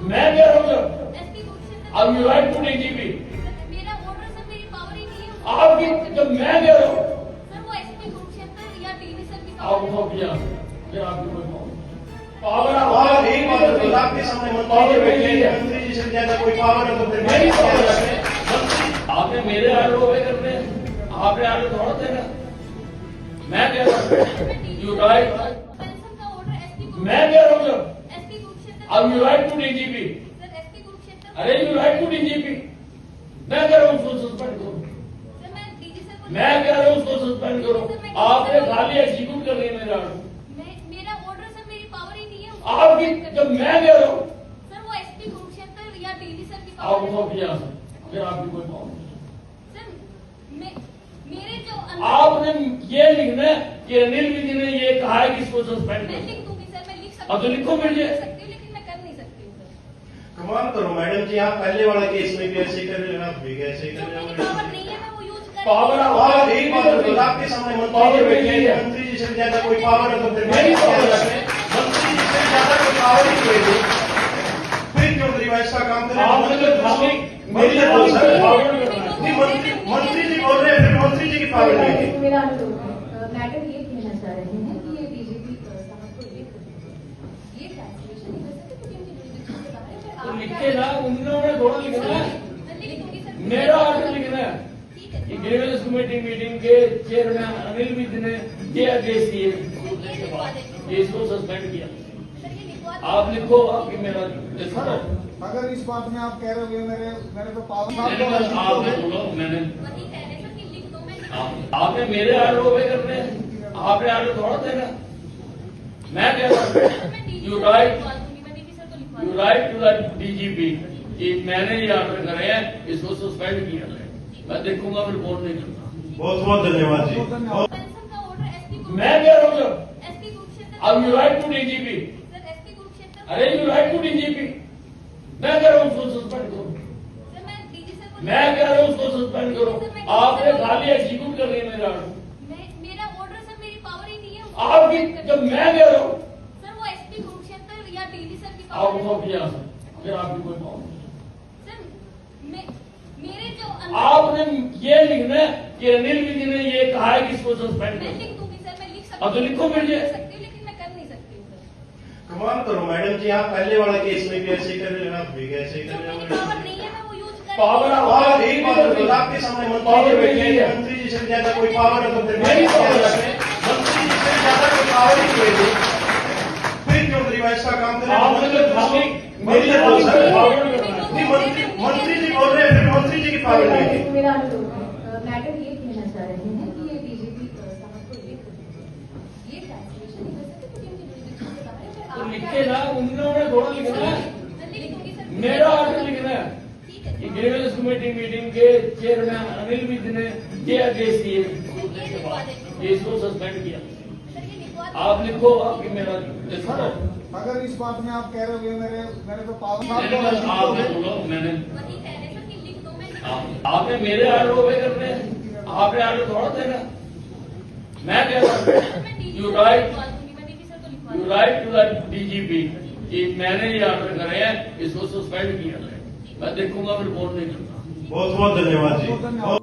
मैं कह रहा हूँ सर, एसपी गुरशेखर अब यू राइट टू डीजीपी। मेरा ऑर्डर सर, मेरी पावर ही नहीं है। आपकी जब मैं कह रहा हूँ सर वो एसपी गुरशेखर या टीवी सर की आप पावर हो गया, फिर आपकी कोई पावर और एक बात बताओ, आपके सामने मंत्री जी बैठे हैं, मंत्री जी से ज्यादा कोई पावर है तो फिर मेरी क्या पावर रखें? है। आपने मेरे आर्डर ओबे करने हैं, आपने आर्डर थोड़ा देना। मैं कह रहा हूँ यू राइट, पेंशन का ऑर्डर एसपी मैं कह रहा हूँ सर, एसपी गुरशेखर अब you write to DGP. Sir SP Gurshekhar अरे यू राइट टू डीजीपी। मैं कह रहा हूँ उसको सस्पेंड करो, सर मैं डीजी सर को मैं कह रहा हूँ उसको सस्पेंड करो। आपने खाली एग्जीक्यूट कर लिया मेरा आर्डर। मेरा ऑर्डर सर, मेरी पावर ही नहीं है। आपकी जब मैं कह रहा हूँ सर वो एसपी गुरशेखर या टीवी सर की आप पावर हो गया, फिर आपकी कोई पावर नहीं। सर मेरे जो आपने ये लिखना है कि अनिल विधि ने ये कहा है कि इसको सस्पेंड मैं करो। लिख दूंगी सर, मैं लिख सकती अब तो लिखो फिर ये। लिख सकती हूँ, लेकिन मैं कर नहीं सकती हूँ सर। कमाल करो मैडम जी, आप पहले वाला केस में भी ऐसे कर रहे हो, आप भी ऐसे ही जो कर रहे मेरी हो। पावर नहीं है मैं वो यूज कर पावर और एक बात बताओ, आपके सामने मंत्री जी बैठे हैं, मंत्री जी से ज्यादा कोई पावर है तो फिर मेरी क्या पावर है। रखें? मंत्री जी से ज्यादा कोई पावर ही नहीं है, फिर क्यों रिवाइज का काम करें? आपने तो खाली मेरी मंत्री पावर सर, पावर नहीं, मंत्री जी बोल रहे हैं, फिर मंत्री जी की पावर नहीं है। मेरा अनुरोध है, मैडम ये कहना चाह रहे हैं कि ये डीजीपी साहब को लिख दीजिए। ये कैंसिलेशन वैसे तो उनकी जुरिडिक्शन से बाहर है, पर तो आप लिखे ना, उन्होंने थोड़ा लिखना है। मैं लिख दूंगी सर। मेरा आर्डर लिखना है ठीक है कि ग्रीवेंस कमेटी मीटिंग के चेयरमैन अनिल विधि ने ये आदेश दिए कि इसको सस्पेंड किया। सर, ये लिखवा दो। आप लिखो, आपकी मेरा लिखा है। अगर इस बात में आप कह रहे हो मेरे तो पावर मैंने कहा, आपने बोलो, मैंने वही कह रहे सर कि लिख दो, मैं लिख आपने मेरे आर्डर ओबे करने हैं, आपने आर्डर थोड़ा देना। मैं कह रहा हूँ यू राइट, लिखवा दूंगी, मैं डीजी सर को लिखवा यू दूंगी। राइट टू द डीजीपी कि मैंने ये आर्डर करे हैं, इसको सस्पेंड किया है। मैं देखूंगा, फिर रिपोर्ट नहीं दूंगा। बहुत बहुत धन्यवाद जी। पेंशन का ऑर्डर एसपी मैं कह रहा हूँ सर, एसपी गुरशेखर अब you write to DGP. Sir SP Gurshekhar अरे यू राइट टू डीजीपी। मैं कह रहा हूँ उसको सस्पेंड करो, सर मैं डीजी सर को मैं कह रहा हूँ उसको सस्पेंड करो। आपने खाली एग्जीक्यूट कर लिया मेरा आर्डर। मेरा ऑर्डर सर, मेरी पावर ही नहीं है। आपकी जब मैं कह रहा हूँ सर वो एसपी गुरशेखर या टीवी सर की आप पावर हो गया, फिर आपकी कोई पावर नहीं। सर मेरे जो आपने ये लिखना है कि अनिल विधि ने ये कहा है कि इसको सस्पेंड मैं करो। लिख दूंगी सर, मैं लिख सकती अब तो लिखो फिर ये। लिख सकती हूँ, लेकिन मैं कर नहीं सकती हूँ सर। कमाल करो मैडम जी, आप पहले वाला केस में भी ऐसे ही कर रहे हो, आप भी ऐसे ही जो कर रहे मेरी हो। पावर नहीं है मैं वो यूज कर पावर और एक बात बताओ, आपके सामने मंत्री जी बैठे हैं, मंत्री जी से ज्यादा कोई पावर है तो फिर मेरी क्या पावर है। रखें? मंत्री जी से ज्यादा कोई पावर ही नहीं है, फिर क्यों रिवाइज का काम करें? आपने तो खाली मेरी मंत्री पावर सर, पावर नहीं, मंत्री जी बोल रहे हैं, फिर मंत्री जी की पावर नहीं है। मेरा अनुरोध है, मैडम ये कहना चाह रहे हैं कि ये डीजीपी साहब को लिख दीजिए। ये कैंसिलेशन वैसे तो उनकी जुरिडिक्शन से बाहर है, पर तो आप लिखे ना, उन्होंने थोड़ा लिखना है। मैं लिख दूंगी सर। मेरा आर्डर लिखना है ठीक है कि ग्रीवेंस कमेटी मीटिंग के चेयरमैन अनिल विधि ने ये आदेश दिए कि इसको सस्पेंड किया। सर, ये लिखवा दो। आप लिखो, आपकी मेरा लिखा है। अगर इस बात में आप कह रहे हो मेरे तो पावर मैंने कहा, आपने बोलो, मैंने वही कह रहे सर कि लिख दो, मैं लिख आपने मेरे आर्डर ओबे करने हैं, आपने आर्डर थोड़ा देना। मैं कह रहा हूँ यू राइट, लिखवा दूंगी, मैं डीजी सर को लिखवा यू दूंगी। राइट टू द डीजीपी कि मैंने ये आर्डर करे हैं, इसको सस्पेंड किया है। मैं देखूंगा, फिर रिपोर्ट नहीं दूंगा। बहुत बहुत धन्यवाद जी।